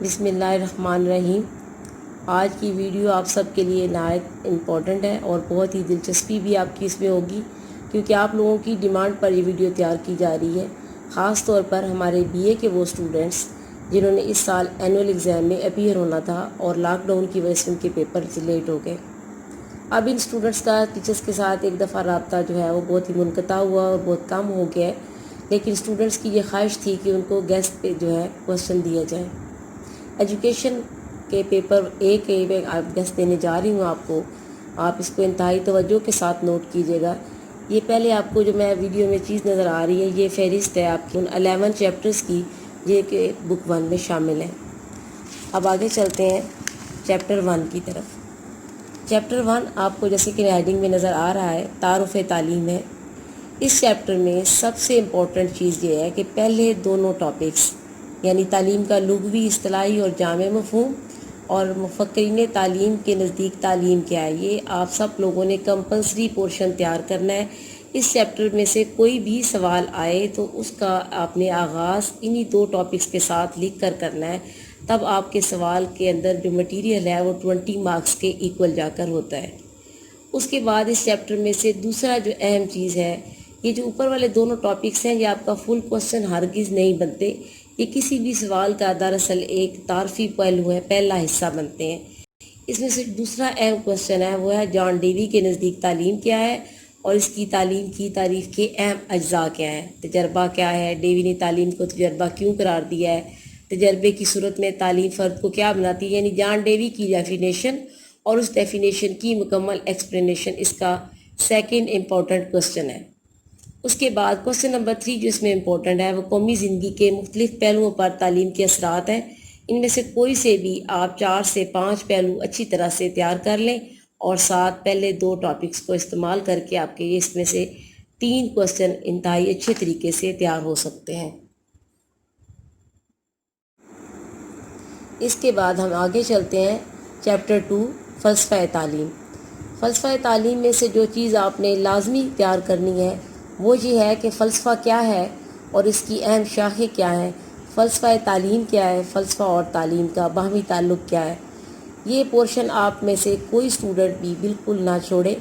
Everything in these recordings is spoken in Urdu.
بسم اللہ الرحمن الرحیم۔ آج کی ویڈیو آپ سب کے لیے نہایت امپورٹنٹ ہے اور بہت ہی دلچسپی بھی آپ کی اس میں ہوگی، کیونکہ آپ لوگوں کی ڈیمانڈ پر یہ ویڈیو تیار کی جا رہی ہے، خاص طور پر ہمارے بی اے کے وہ اسٹوڈنٹس جنہوں نے اس سال اینول ایگزام میں اپیئر ہونا تھا اور لاک ڈاؤن کی وجہ سے ان کے پیپر لیٹ ہو گئے۔ اب ان اسٹوڈنٹس کا ٹیچرس کے ساتھ ایک دفعہ رابطہ جو ہے وہ بہت ہی منقطع ہوا اور بہت کم ہو گیا ہے، لیکن اسٹوڈنٹس کی یہ خواہش تھی کہ ان کو گیسٹ پہ جو ہے کوسچن دیا جائے۔ ایجوکیشن کے پیپر اے کے میں آپ گیسٹ دینے جا رہی ہوں آپ کو، آپ اس کو انتہائی توجہ کے ساتھ نوٹ کیجیے گا۔ یہ پہلے آپ کو جو میں ویڈیو میں چیز نظر آ رہی ہے، یہ فہرست ہے آپ کی ان 11 چیپٹرز کی، یہ کہ بک 1 میں شامل ہے۔ اب آگے چلتے ہیں چیپٹر 1 کی طرف۔ چیپٹر 1 آپ کو جیسے کہ ہیڈنگ میں نظر آ رہا ہے، تعارف تعلیم ہے۔ اس چیپٹر میں سب سے امپورٹنٹ چیز یہ ہے کہ پہلے دونوں ٹاپکس یعنی تعلیم کا لغوی، اصطلاحی اور جامع مفہوم اور مفکرین تعلیم کے نزدیک تعلیم کیا ہے، یہ آپ سب لوگوں نے کمپلسری پورشن تیار کرنا ہے۔ اس چیپٹر میں سے کوئی بھی سوال آئے تو اس کا آپ نے آغاز انہی دو ٹاپکس کے ساتھ لکھ کر کرنا ہے، تب آپ کے سوال کے اندر جو مٹیریل ہے وہ 20 مارکس کے ایکول جا کر ہوتا ہے۔ اس کے بعد اس چیپٹر میں سے دوسرا جو اہم چیز ہے، یہ جو اوپر والے دونوں ٹاپکس ہیں، یہ آپ کا فل کوسچن ہرگز نہیں بنتے، یہ کسی بھی سوال کا دراصل ایک تعارفی پہلو ہے، پہلا حصہ بنتے ہیں۔ اس میں سے دوسرا اہم کوسچن ہے وہ ہے جان ڈیوی کے نزدیک تعلیم کیا ہے اور اس کی تعلیم کی تعریف کے اہم اجزاء کیا ہیں۔ تجربہ کیا ہے، ڈیوی نے تعلیم کو تجربہ کیوں قرار دیا ہے، تجربے کی صورت میں تعلیم فرد کو کیا بناتی ہے، یعنی جان ڈیوی کی ڈیفینیشن اور اس ڈیفینیشن کی مکمل ایکسپلینیشن اس کا سیکنڈ امپورٹنٹ کوسچن ہے۔ اس کے بعد کوسچن نمبر 3 جو اس میں امپورٹنٹ ہے وہ قومی زندگی کے مختلف پہلوؤں پر تعلیم کے اثرات ہیں۔ ان میں سے کوئی سے بھی آپ 4 سے 5 پہلو اچھی طرح سے تیار کر لیں اور ساتھ پہلے دو ٹاپکس کو استعمال کر کے آپ کے اس میں سے 3 کوسچن انتہائی اچھے طریقے سے تیار ہو سکتے ہیں۔ اس کے بعد ہم آگے چلتے ہیں چیپٹر 2 فلسفہ تعلیم۔ فلسفہ تعلیم میں سے جو چیز آپ نے لازمی تیار کرنی ہے وہ یہ ہے کہ فلسفہ کیا ہے اور اس کی اہم شاخیں کیا ہیں، فلسفہ تعلیم کیا ہے، فلسفہ اور تعلیم کا باہمی تعلق کیا ہے۔ یہ پورشن آپ میں سے کوئی اسٹوڈنٹ بھی بالکل نہ چھوڑے۔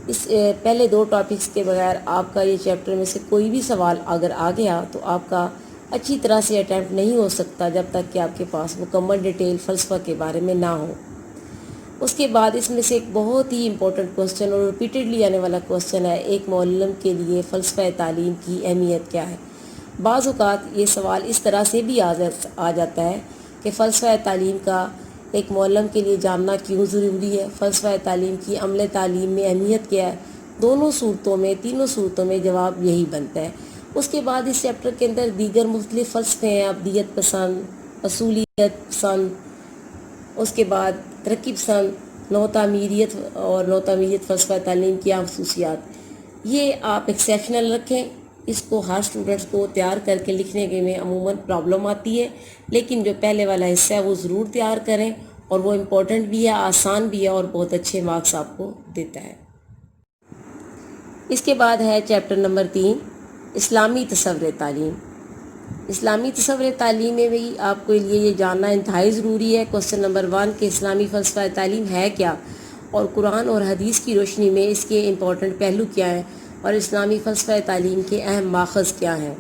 اس پہلے دو ٹاپکس کے بغیر آپ کا یہ چیپٹر میں سے کوئی بھی سوال اگر آ گیا تو آپ کا اچھی طرح سے اٹیمپٹ نہیں ہو سکتا جب تک کہ آپ کے پاس مکمل ڈیٹیل فلسفہ کے بارے میں نہ ہو۔ اس کے بعد اس میں سے ایک بہت ہی امپورٹنٹ کوسچن اور ریپیٹڈلی آنے والا کوسچن ہے، ایک معلم کے لیے فلسفہ تعلیم کی اہمیت کیا ہے۔ بعض اوقات یہ سوال اس طرح سے بھی آ جاتا ہے کہ فلسفہ تعلیم کا ایک معلم کے لیے جاننا کیوں ضروری ہے، فلسفہ تعلیم کی عمل تعلیم میں اہمیت کیا ہے۔ دونوں صورتوں میں، تینوں صورتوں میں جواب یہی بنتا ہے۔ اس کے بعد اس چیپٹر کے اندر دیگر مختلف فلسفے ہیں، ابدیت پسند، اصولیت پسند، اس کے بعد ترقی پسند، نو تعمیریت اور نو تعمیریت فلسفہ تعلیم کی عام خصوصیات، یہ آپ ایکسیپشنل رکھیں۔ اس کو ہر اسٹوڈنٹس کو تیار کر کے لکھنے کے میں عموماً پرابلم آتی ہے، لیکن جو پہلے والا حصہ ہے وہ ضرور تیار کریں، اور وہ امپورٹنٹ بھی ہے، آسان بھی ہے اور بہت اچھے مارکس آپ کو دیتا ہے۔ اس کے بعد ہے چیپٹر نمبر 3 اسلامی تصور تعلیم۔ اسلامی تصور تعلیم میں بھی آپ کے لیے یہ جاننا انتہائی ضروری ہے۔ کوسچن نمبر 1 کہ اسلامی فلسفہ تعلیم ہے کیا اور قرآن اور حدیث کی روشنی میں اس کے امپورٹنٹ پہلو کیا ہیں اور اسلامی فلسفہ تعلیم کے اہم ماخذ کیا ہیں۔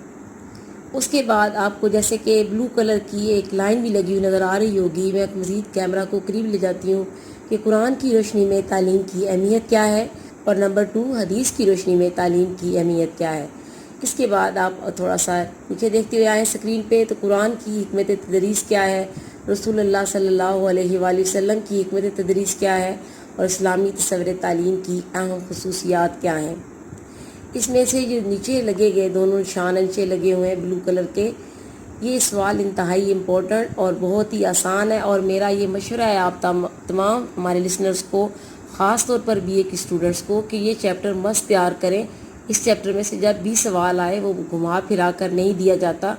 اس کے بعد آپ کو جیسے کہ بلو کلر کی ایک لائن بھی لگی ہوئی نظر آ رہی ہوگی، میں مزید کیمرہ کو قریب لے جاتی ہوں، کہ قرآن کی روشنی میں تعلیم کی اہمیت کیا ہے، اور نمبر 2 حدیث کی روشنی میں تعلیم کی اہمیت کیا ہے۔ اس کے بعد آپ تھوڑا سا نیچے دیکھتے ہوئے آئیں اسکرین پہ، تو قرآن کی حکمت تدریس کیا ہے، رسول اللہ صلی اللہ علیہ وآلہ وسلم کی حکمت تدریس کیا ہے، اور اسلامی تصور تعلیم کی اہم خصوصیات کیا ہیں۔ اس میں سے جو نیچے لگے گئے دونوں نشان نیچے لگے ہوئے ہیں بلو کلر کے، یہ سوال انتہائی امپورٹنٹ اور بہت ہی آسان ہے، اور میرا یہ مشورہ ہے آپ تمام ہمارے لسنرز کو، خاص طور پر بی اے کے اسٹوڈنٹس کو، کہ یہ چیپٹر مست تیار کریں۔ اس چیپٹر میں سے جب بھی سوال آئے وہ گھما پھرا کر نہیں دیا جاتا،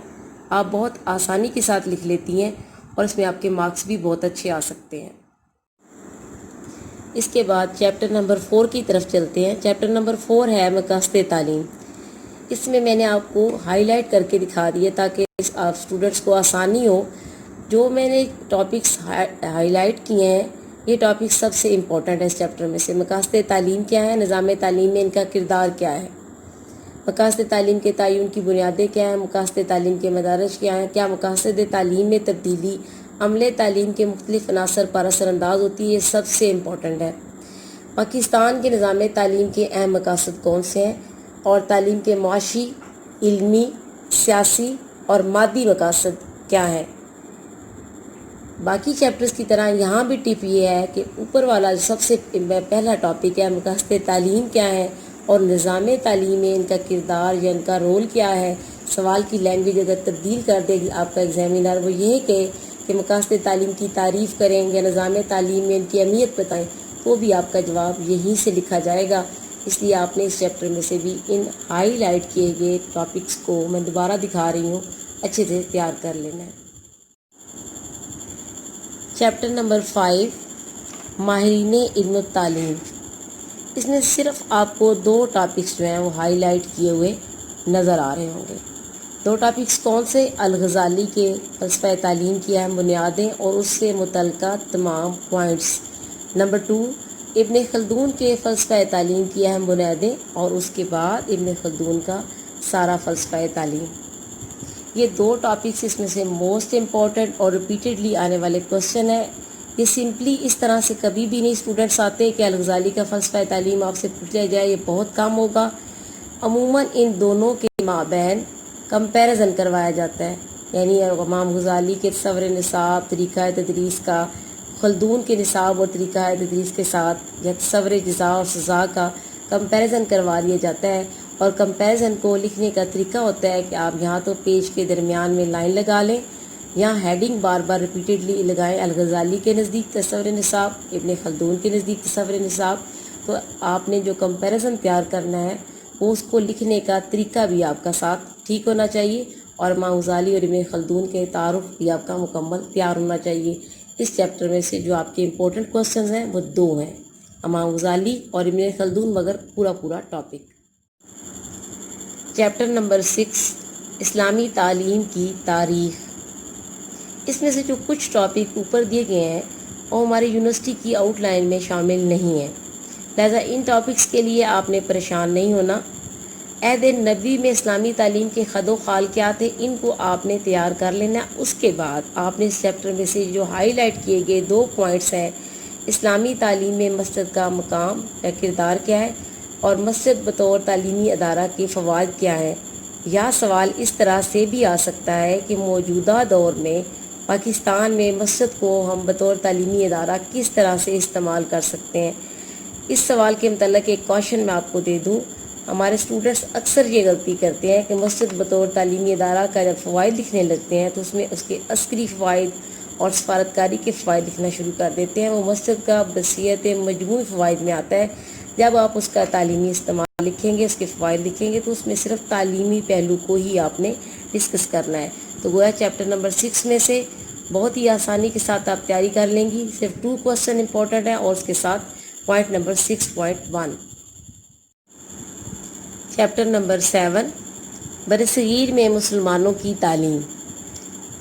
آپ بہت آسانی کے ساتھ لکھ لیتی ہیں اور اس میں آپ کے مارکس بھی بہت اچھے آ سکتے ہیں۔ اس کے بعد چیپٹر نمبر 4 کی طرف چلتے ہیں۔ چیپٹر نمبر 4 ہے مقاصد تعلیم۔ اس میں نے آپ کو ہائی لائٹ کر کے دکھا دیا تاکہ اسٹوڈنٹس کو آسانی ہو جو میں نے ٹاپکس ہائی لائٹ کیے ہیں یہ ٹاپک سب سے امپورٹنٹ ہے اس چیپٹر میں سے۔ مقاصد تعلیم کیا ہے، نظام تعلیم میں ان کا کردار کیا ہے، مقاصد تعلیم کے تعین کی بنیادیں کیا ہیں، مقاصد تعلیم کے مدارج کیا ہیں، کیا مقاصد تعلیم میں تبدیلی عملے تعلیم کے مختلف عناصر پر اثر انداز ہوتی ہے، یہ سب سے امپورٹنٹ ہے۔ پاکستان کے نظام تعلیم کے اہم مقاصد کون سے ہیں اور تعلیم کے معاشی، علمی، سیاسی اور مادی مقاصد کیا ہیں۔ باقی چیپٹرز کی طرح یہاں بھی ٹپ یہ ہے کہ اوپر والا سب سے پہلا ٹاپک ہے مقاصد تعلیم کیا ہے اور نظام تعلیم میں ان کا کردار یا ان کا رول کیا ہے۔ سوال کی لینگویج اگر تبدیل کر دے گی آپ کا ایگزامینر، وہ یہ کہے کہ مقاصد تعلیم کی تعریف کریں یا نظام تعلیم میں ان کی اہمیت بتائیں، تو بھی آپ کا جواب یہیں سے لکھا جائے گا۔ اس لیے آپ نے اس چیپٹر میں سے بھی ان ہائی لائٹ کیے گئے ٹاپکس کو میں دوبارہ دکھا رہی ہوں، اچھے سے تیار کر لینا ہے۔ چیپٹر نمبر 5 ماہرین علم التعلیم۔ اس میں صرف آپ کو 2 ٹاپکس جو ہیں وہ ہائی لائٹ کیے ہوئے نظر آ رہے ہوں گے۔ 2 ٹاپکس کون سے؟ الغزالی کے فلسفہ تعلیم کی اہم بنیادیں اور اس سے متعلقہ تمام پوائنٹس۔ نمبر 2 ابن خلدون کے فلسفہ تعلیم کی اہم بنیادیں اور اس کے بعد ابن خلدون کا سارا فلسفہ تعلیم۔ یہ 2 ٹاپکس اس میں سے موسٹ امپورٹنٹ اور ریپیٹڈلی آنے والے کوشچن ہیں۔ یہ سمپلی اس طرح سے کبھی بھی نہیں اسٹوڈنٹس آتے کہ الغزالی کا فلسفہ تعلیم آپ سے پوچھ لیا جائے، یہ بہت کم ہوگا۔ عموماً ان دونوں کے مابین کمپیریزن کروایا جاتا ہے، یعنی امام غزالی کے تصور نصاب طریقہ تدریس کا خلدون کے نصاب اور طریقہ تدریس کے ساتھ یا تصور جزا اور سزا کا کمپیریزن کروا دیا جاتا ہے۔ اور کمپیریزن کو لکھنے کا طریقہ ہوتا ہے کہ آپ یہاں تو پیج کے درمیان میں لائن لگا لیں، یہاں ہیڈنگ بار بار ریپیٹڈلی لگائیں، الغزالی کے نزدیک تصور نصاب، ابن خلدون کے نزدیک تصور نصاب۔ تو آپ نے جو کمپیریزن تیار کرنا ہے وہ اس کو لکھنے کا طریقہ بھی آپ کا ساتھ ٹھیک ہونا چاہیے، اور امام غزالی اور ابن خلدون کے تعارف بھی آپ کا مکمل تیار ہونا چاہیے۔ اس چیپٹر میں سے جو آپ کے امپورٹنٹ کوسچنز ہیں وہ 2 ہیں، امام غزالی اور ابن خلدون، مگر پورا ٹاپک۔ چیپٹر نمبر 6 اسلامی تعلیم کی تاریخ۔ اس میں سے جو کچھ ٹاپک اوپر دیے گئے ہیں وہ ہماری یونیورسٹی کی آؤٹ لائن میں شامل نہیں ہیں، لہذا ان ٹاپکس کے لیے آپ نے پریشان نہیں ہونا۔ عہد نبوی میں اسلامی تعلیم کے خد و خال کیا تھے، ان کو آپ نے تیار کر لینا۔ اس کے بعد آپ نے اس چیپٹر میں سے جو ہائی لائٹ کیے گئے 2 پوائنٹس ہیں، اسلامی تعلیم میں مسجد کا مقام یا کردار کیا ہے اور مسجد بطور تعلیمی ادارہ کے فوائد کیا ہیں۔ یا سوال اس طرح سے بھی آ سکتا ہے کہ موجودہ دور میں پاکستان میں مسجد کو ہم بطور تعلیمی ادارہ کس طرح سے استعمال کر سکتے ہیں۔ اس سوال کے متعلق ایک کوشچن میں آپ کو دے دوں، ہمارے اسٹوڈنٹس اکثر یہ غلطی کرتے ہیں کہ مسجد بطور تعلیمی ادارہ کا جب فوائد لکھنے لگتے ہیں تو اس میں اس کے عسکری فوائد اور سفارتکاری کے فوائد لکھنا شروع کر دیتے ہیں۔ وہ مسجد کا بصیرت مجموعی فوائد میں آتا ہے۔ جب آپ اس کا تعلیمی استعمال لکھیں گے، اس کے فوائد لکھیں گے، تو اس میں صرف تعلیمی پہلو کو ہی آپ نے ڈسکس کرنا ہے۔ تو گویا چیپٹر نمبر 6 میں سے بہت ہی آسانی کے ساتھ آپ تیاری کر لیں گی، صرف 2 کوسچن امپورٹنٹ ہیں اور اس کے ساتھ پوائنٹ نمبر 6.1۔ چیپٹر نمبر 7 برصغیر میں مسلمانوں کی تعلیم۔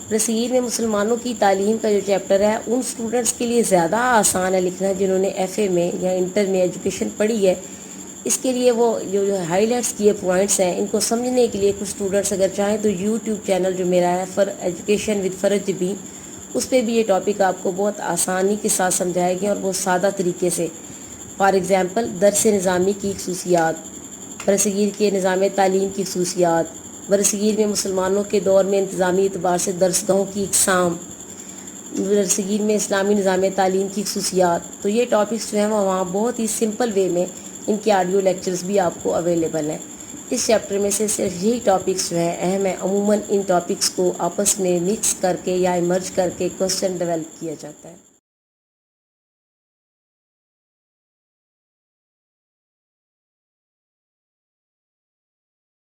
برصغیر میں مسلمانوں کی تعلیم کا جو چیپٹر ہے ان اسٹوڈنٹس کے لیے زیادہ آسان ہے لکھنا جنہوں نے FA میں یا انٹر میں ایجوکیشن پڑھی ہے۔ اس کے لیے وہ جو ہائی لائٹس کیے پوائنٹس ہیں ان کو سمجھنے کے لیے کچھ اسٹوڈنٹس اگر چاہیں تو یوٹیوب چینل جو میرا ہے ایجوکیشن ود فرج جبین، اس پہ بھی یہ ٹاپک آپ کو بہت آسانی کے ساتھ سمجھائے گی اور بہت سادہ طریقے سے۔ فار ایگزامپل درس نظامی کی خصوصیات، برصغیر کے نظام تعلیم کی خصوصیات، برصغیر میں مسلمانوں کے دور میں انتظامی اعتبار سے درس گاہوں کی اقسام، برصغیر میں اسلامی نظام تعلیم کی خصوصیات۔ تو یہ ٹاپکس جو ہیں وہ وہاں بہت ہی سمپل وے میں ان کے آڈیو لیکچرز بھی آپ کو اویلیبل ہیں۔ اس چیپٹر میں سے صرف یہی ٹاپکس جو ہیں اہم ہیں۔ عموماً ان ٹاپکس کو آپس میں مکس کر کے یا ایمرج کر کے کوسچن ڈیولپ کیا جاتا ہے۔